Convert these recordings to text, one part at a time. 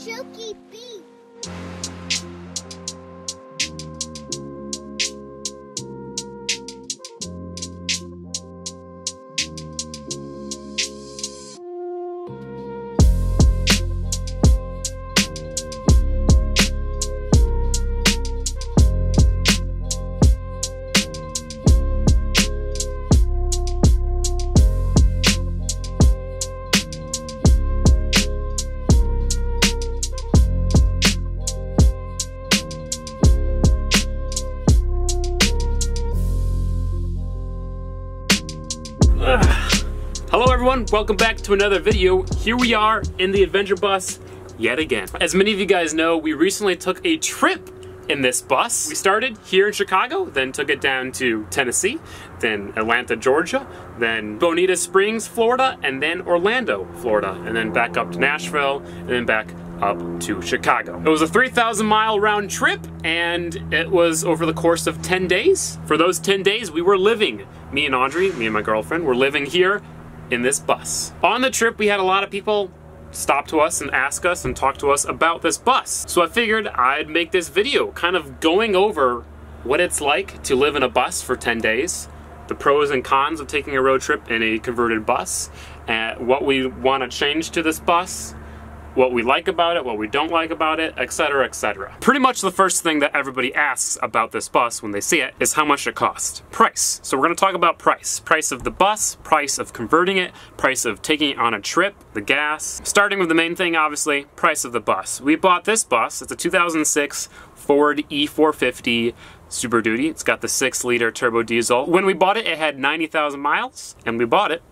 Shooky bee. Hello everyone, welcome back to another video. Here we are in the Adventure Bus yet again. As many of you guys know, we recently took a trip in this bus. We started here in Chicago, then took it down to Tennessee, then Atlanta, Georgia, then Bonita Springs, Florida, and then Orlando, Florida, and then back up to Nashville, and then back up to Chicago. It was a 3,000-mile round trip, and it was over the course of 10 days. For those 10 days, we were living, me and Audrey, me and my girlfriend, were living here in this bus. On the trip, we had a lot of people stop to us and ask us and talk to us about this bus. So I figured I'd make this video kind of going over what it's like to live in a bus for 10 days, the pros and cons of taking a road trip in a converted bus, and what we want to change to this bus, what we like about it, what we don't like about it, etc., etc. Pretty much the first thing that everybody asks about this bus when they see it is how much it costs. Price. So we're going to talk about price. Price of the bus, price of converting it, price of taking it on a trip, the gas. Starting with the main thing, obviously, price of the bus. We bought this bus. It's a 2006 Ford E450 Super Duty. It's got the 6-liter turbo diesel. When we bought it, it had 90,000 miles, and we bought it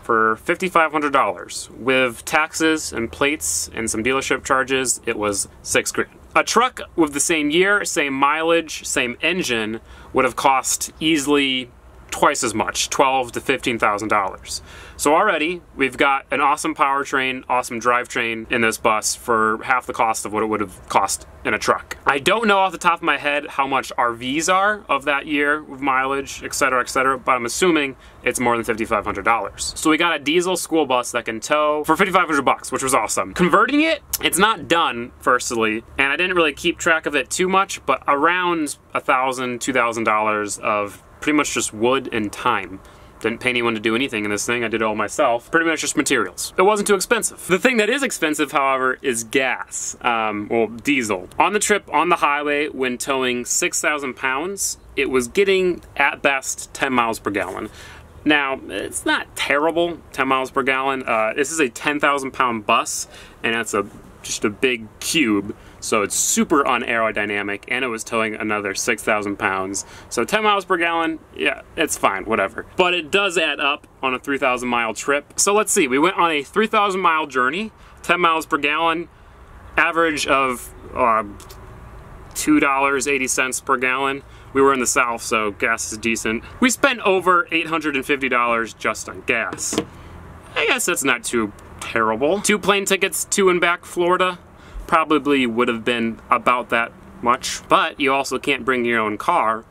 for $5,500. With taxes and plates and some dealership charges, it was $6 grand. A truck with the same year, same mileage, same engine would have cost easily twice as much, $12,000 to $15,000. So already, we've got an awesome powertrain, awesome drivetrain in this bus for half the cost of what it would have cost in a truck. I don't know off the top of my head how much RVs are of that year with mileage, etc., but I'm assuming it's more than $5,500. So we got a diesel school bus that can tow for $5,500, which was awesome. Converting it, it's not done, firstly, and I didn't really keep track of it too much, but around $1,000, $2,000 of pretty much just wood and time. Didn't pay anyone to do anything in this thing, I did it all myself. Pretty much just materials. It wasn't too expensive. The thing that is expensive, however, is gas, well, diesel. On the trip, on the highway, when towing 6,000 pounds, it was getting, at best, 10 miles per gallon. Now, it's not terrible, 10 miles per gallon. This is a 10,000 pound bus, and it's just a big cube, so it's super unaerodynamic, and it was towing another 6,000 pounds. So 10 miles per gallon, yeah, it's fine, whatever. But it does add up on a 3,000 mile trip. So let's see, we went on a 3,000 mile journey, 10 miles per gallon, average of $2.80 per gallon. We were in the South, so gas is decent. We spent over $850 just on gas. I guess that's not too terrible. 2 plane tickets to and back Florida probably would have been about that much, but you also can't bring your own car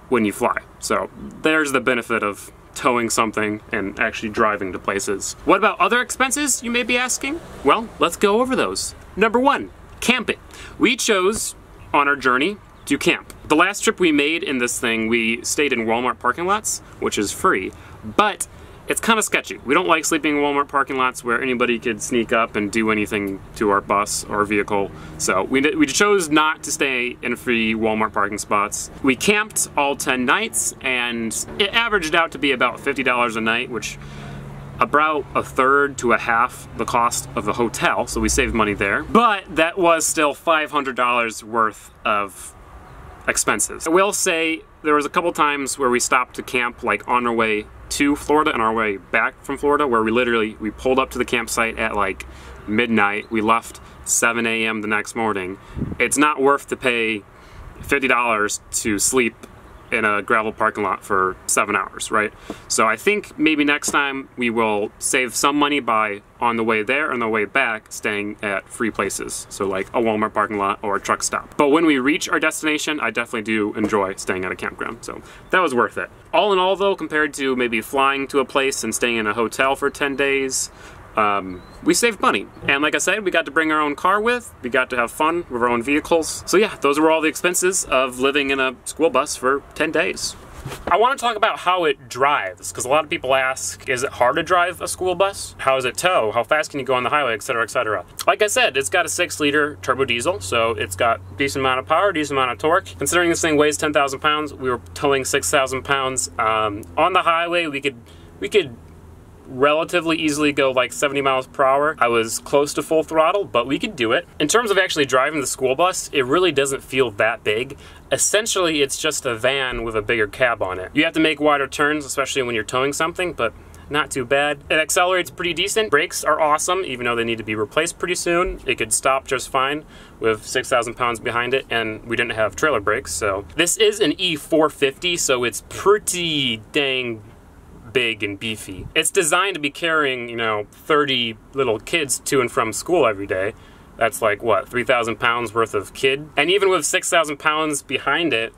when you fly. So there's the benefit of towing something and actually driving to places. What about other expenses, you may be asking? Well, let's go over those. Number 1, camping. We chose on our journey to camp. The last trip we made in this thing, we stayed in Walmart parking lots, which is free, but it's kind of sketchy. We don't like sleeping in Walmart parking lots where anybody could sneak up and do anything to our bus or vehicle. So we chose not to stay in free Walmart parking spots. We camped all 10 nights, and it averaged out to be about $50 a night, which about a third to a half the cost of the hotel, so we saved money there. But that was still $500 worth of expenses. I will say there was a couple times where we stopped to camp, like on our way to Florida and our way back from Florida, where we pulled up to the campsite at like midnight. We left 7 a.m. the next morning. It's not worth to pay $50 to sleep in a gravel parking lot for 7 hours, right? So I think maybe next time we will save some money by, on the way there and the way back, staying at free places. So like a Walmart parking lot or a truck stop. But when we reach our destination, I definitely do enjoy staying at a campground. So that was worth it. All in all though, compared to maybe flying to a place and staying in a hotel for 10 days, we saved money. And like I said, we got to bring our own car with, we got to have fun with our own vehicles. So yeah, those were all the expenses of living in a school bus for 10 days. I want to talk about how it drives, because a lot of people ask, is it hard to drive a school bus? How does it tow? How fast can you go on the highway, etc., etc.? Like I said, it's got a 6-liter turbo diesel, so it's got a decent amount of power, decent amount of torque. Considering this thing weighs 10,000 pounds, we were towing 6,000 pounds. On the highway, we could relatively easily go like 70 miles per hour. I was close to full throttle, but we could do it. In terms of actually driving the school bus, it really doesn't feel that big. Essentially, it's just a van with a bigger cab on it. You have to make wider turns, especially when you're towing something, but not too bad. It accelerates pretty decent. Brakes are awesome, even though they need to be replaced pretty soon. It could stop just fine with 6,000 pounds behind it, and we didn't have trailer brakes, so. This is an E450, so it's pretty dang big and beefy. It's designed to be carrying, you know, 30 little kids to and from school every day. That's like, what, 3,000 pounds worth of kid? And even with 6,000 pounds behind it,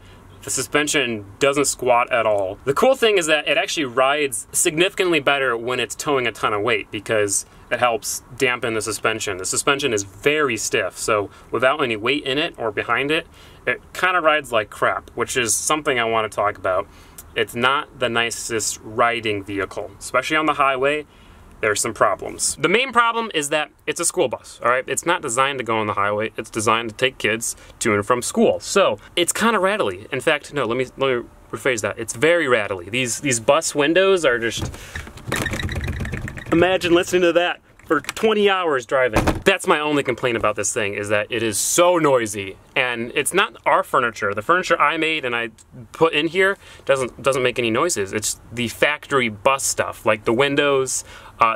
the suspension doesn't squat at all. The cool thing is that it actually rides significantly better when it's towing a ton of weight, because it helps dampen the suspension. The suspension is very stiff, so without any weight in it or behind it, it kind of rides like crap, which is something I want to talk about. It's not the nicest riding vehicle, especially on the highway. There's some problems. The main problem is that it's a school bus, all right? It's not designed to go on the highway. It's designed to take kids to and from school. So it's kind of rattly. In fact, no, let me rephrase that. It's very rattly. These bus windows are just, imagine listening to that for 20 hours driving. That's my only complaint about this thing, is that it is so noisy. And it's not our furniture. The furniture I made and I put in here doesn't make any noises. It's the factory bus stuff, like the windows,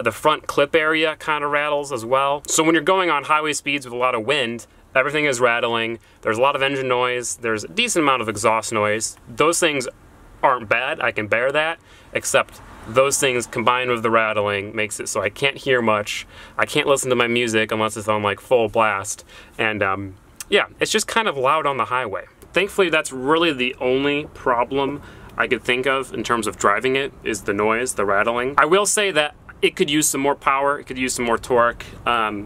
the front clip area kind of rattles as well. So when you're going on highway speeds with a lot of wind, everything is rattling. There's a lot of engine noise. There's a decent amount of exhaust noise. Those things aren't bad. I can bear that, except those things combined with the rattling makes it so I can't hear much. I can't listen to my music unless it's on like full blast. And yeah, it's just kind of loud on the highway. Thankfully, that's really the only problem I could think of in terms of driving it, is the noise, the rattling. I will say that it could use some more power, it could use some more torque.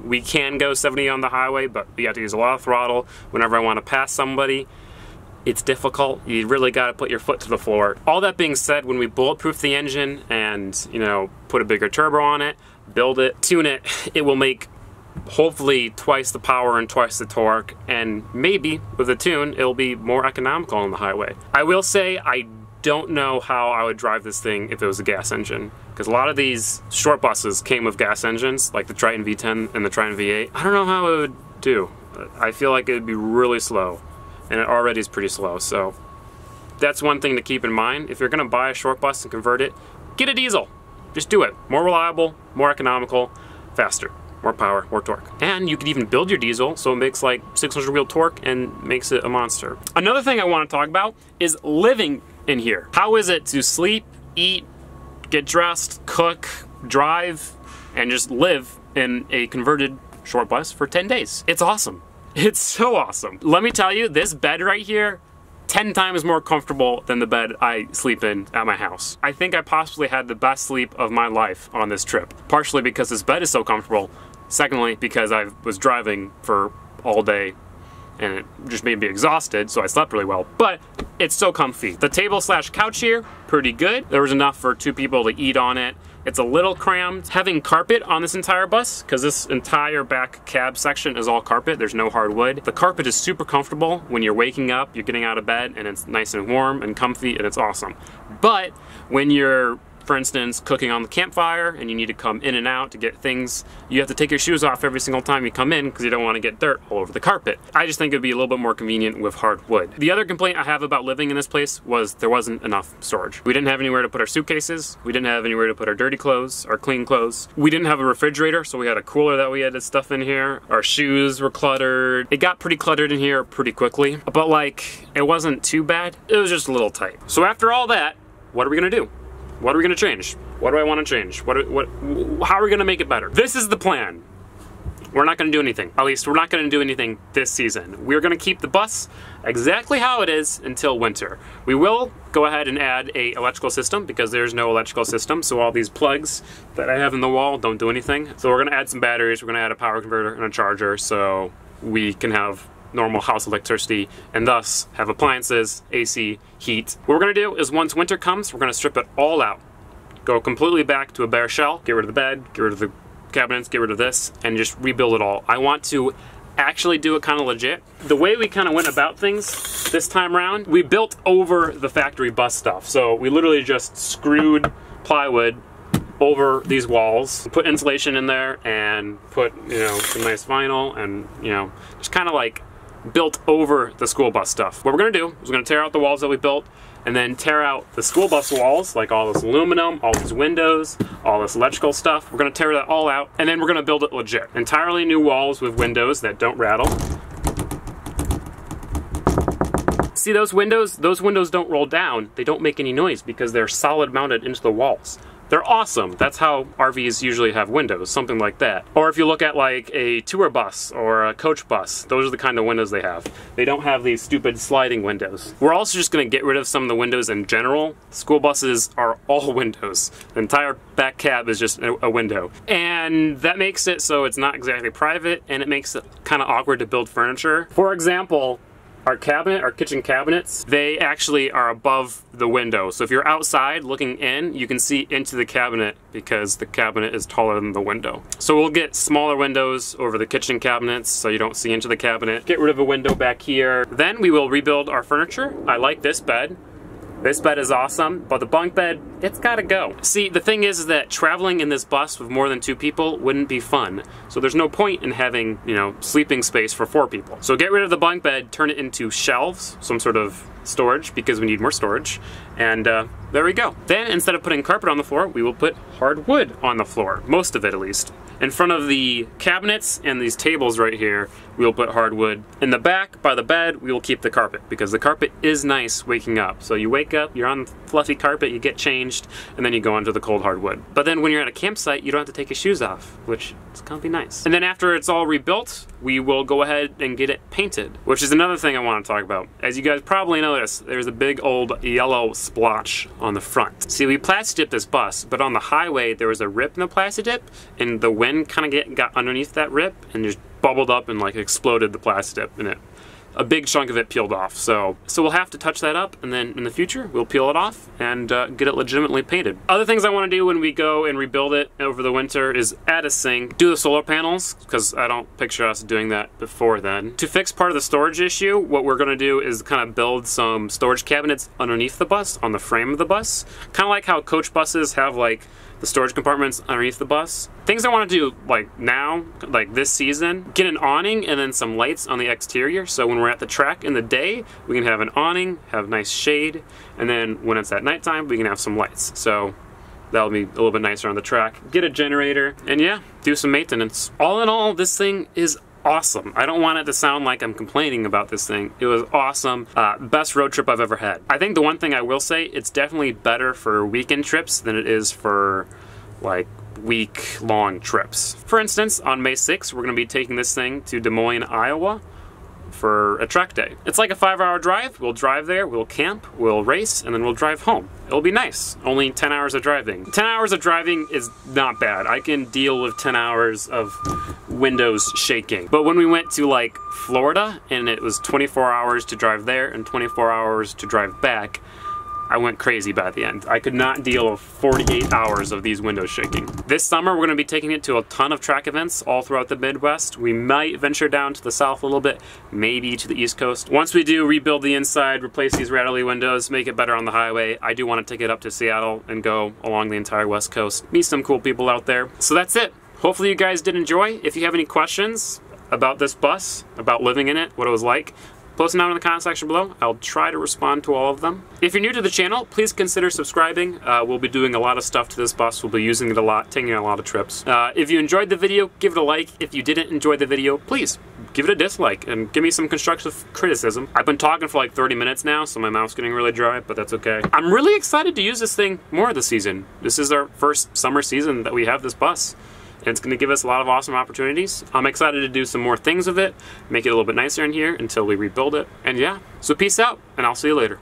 We can go 70 on the highway, but you have to use a lot of throttle whenever I want to pass somebody. It's difficult. You really got to put your foot to the floor. All that being said, when we bulletproof the engine and, you know, put a bigger turbo on it, build it, tune it, it will make hopefully twice the power and twice the torque, and maybe with a tune, it'll be more economical on the highway. I will say I don't know how I would drive this thing if it was a gas engine, because a lot of these short buses came with gas engines, like the Triton V10 and the Triton V8. I don't know how it would do. I feel like it would be really slow. And it already is pretty slow, so that's one thing to keep in mind. If you're gonna buy a short bus and convert it, get a diesel. Just do it. More reliable, more economical, faster, more power, more torque. And you can even build your diesel so it makes like 600 wheel torque and makes it a monster. Another thing I want to talk about is living in here. How is it to sleep, eat, get dressed, cook, drive, and just live in a converted short bus for 10 days? It's awesome. It's so awesome. Let me tell you, this bed right here, 10 times more comfortable than the bed I sleep in at my house. I think I possibly had the best sleep of my life on this trip. Partially because this bed is so comfortable. Secondly, because I was driving for all day and it just made me exhausted, so I slept really well. But it's so comfy. The table/couch here, pretty good. There was enough for 2 people to eat on it. It's a little crammed. Having carpet on this entire bus, because this entire back cab section is all carpet, there's no hardwood. The carpet is super comfortable when you're waking up, you're getting out of bed, and it's nice and warm and comfy, and it's awesome. But when you're, for instance, cooking on the campfire and you need to come in and out to get things, you have to take your shoes off every single time you come in because you don't want to get dirt all over the carpet. I just think it'd be a little bit more convenient with hardwood. The other complaint I have about living in this place was there wasn't enough storage. We didn't have anywhere to put our suitcases. We didn't have anywhere to put our dirty clothes, our clean clothes. We didn't have a refrigerator, so we had a cooler that we had to stuff in here. Our shoes were cluttered. It got pretty cluttered in here pretty quickly, but like, it wasn't too bad. It was just a little tight. So after all that, what are we gonna do? What are we gonna change? What do I wanna change? How are we gonna make it better? This is the plan. we're not going to do anything. At least we're not going to do anything this season. We're going to keep the bus exactly how it is until winter. We will go ahead and add a electrical system because there's no electrical system, so all these plugs that I have in the wall don't do anything. So we're going to add some batteries, we're going to add a power converter and a charger so we can have normal house electricity and thus have appliances, AC, heat. What we're going to do is once winter comes, we're going to strip it all out. Go completely back to a bare shell, get rid of the bed, get rid of the cabinets, get rid of this, and just rebuild it all. I want to actually do it kind of legit. The way we kind of went about things this time around, we built over the factory bus stuff. So we literally just screwed plywood over these walls, put insulation in there, and put, you know, some nice vinyl, and, you know, just kind of like built over the school bus stuff. What we're gonna do is we're gonna tear out the walls that we built, and then tear out the school bus walls, like all this aluminum, all these windows, all this electrical stuff. We're gonna tear that all out, and then we're gonna build it legit. Entirely new walls with windows that don't rattle. See those windows? Those windows don't roll down. They don't make any noise because they're solid mounted into the walls. They're awesome. That's how RVs usually have windows, something like that. Or if you look at like a tour bus or a coach bus, those are the kind of windows they have. They don't have these stupid sliding windows. We're also just gonna get rid of some of the windows in general. School buses are all windows. The entire back cab is just a window. And that makes it so it's not exactly private, and it makes it kind of awkward to build furniture. For example, our kitchen cabinets, they actually are above the window. So if you're outside looking in, you can see into the cabinet because the cabinet is taller than the window. So we'll get smaller windows over the kitchen cabinets so you don't see into the cabinet. Get rid of a window back here. Then we will rebuild our furniture. I like this bed. This bed is awesome, but the bunk bed, it's gotta go. See, the thing is that traveling in this bus with more than 2 people wouldn't be fun. So there's no point in having, you know, sleeping space for 4 people. So get rid of the bunk bed, turn it into shelves, some sort of storage, because we need more storage. And there we go. Then instead of putting carpet on the floor, we will put hardwood on the floor, most of it at least. In front of the cabinets and these tables right here, we will put hardwood. In the back, by the bed, we will keep the carpet because the carpet is nice waking up. So you wake up, you're on fluffy carpet, you get changed, and then you go onto the cold hardwood. But then when you're at a campsite, you don't have to take your shoes off, which is gonna be nice. And then after it's all rebuilt, we will go ahead and get it painted, which is another thing I want to talk about. As you guys probably noticed, there's a big old yellow splotch on the front. See, we plastic dipped this bus, but on the highway there was a rip in the plastic dip, and the wind kind of got underneath that rip and just bubbled up and like exploded the plastic dip in it. A big chunk of it peeled off, so we'll have to touch that up, and then in the future we'll peel it off and get it legitimately painted. Other things I want to do when we go and rebuild it over the winter is add a sink, do the solar panels, because I don't picture us doing that before then. To fix part of the storage issue, what we're going to do is kind of build some storage cabinets underneath the bus, on the frame of the bus, kind of like how coach buses have like the storage compartments underneath the bus. Things I want to do like now, like this season, get an awning and then some lights on the exterior, so when we're at the track in the day, we can have an awning, have nice shade, and then when it's at nighttime, we can have some lights. So that'll be a little bit nicer on the track. Get a generator, and yeah, do some maintenance. All in all, this thing is awesome. I don't want it to sound like I'm complaining about this thing. It was awesome. Best road trip I've ever had. I think the one thing I will say, it's definitely better for weekend trips than it is for like week-long trips. For instance, on May 6th, we're going to be taking this thing to Des Moines, Iowa for a track day. It's like a 5-hour drive. We'll drive there, we'll camp, we'll race, and then we'll drive home. It'll be nice. Only 10 hours of driving. 10 hours of driving is not bad. I can deal with 10 hours of windows shaking. But when we went to like Florida, and it was 24 hours to drive there and 24 hours to drive back, I went crazy by the end. I could not deal with 48 hours of these windows shaking. This summer, we're gonna be taking it to a ton of track events all throughout the Midwest. We might venture down to the South a little bit, maybe to the East Coast. Once we do rebuild the inside, replace these rattly windows, make it better on the highway, I do wanna take it up to Seattle and go along the entire West Coast. Meet some cool people out there. So that's it. Hopefully you guys did enjoy. If you have any questions about this bus, about living in it, what it was like, post them down in the comment section below. I'll try to respond to all of them. If you're new to the channel, please consider subscribing. We'll be doing a lot of stuff to this bus. We'll be using it a lot, taking a lot of trips. If you enjoyed the video, give it a like. If you didn't enjoy the video, please give it a dislike and give me some constructive criticism. I've been talking for like 30 minutes now, so my mouth's getting really dry, but that's okay. I'm really excited to use this thing more this season. This is our first summer season that we have this bus. and it's gonna give us a lot of awesome opportunities. I'm excited to do some more things with it, make it a little bit nicer in here until we rebuild it. And yeah, so peace out, and I'll see you later.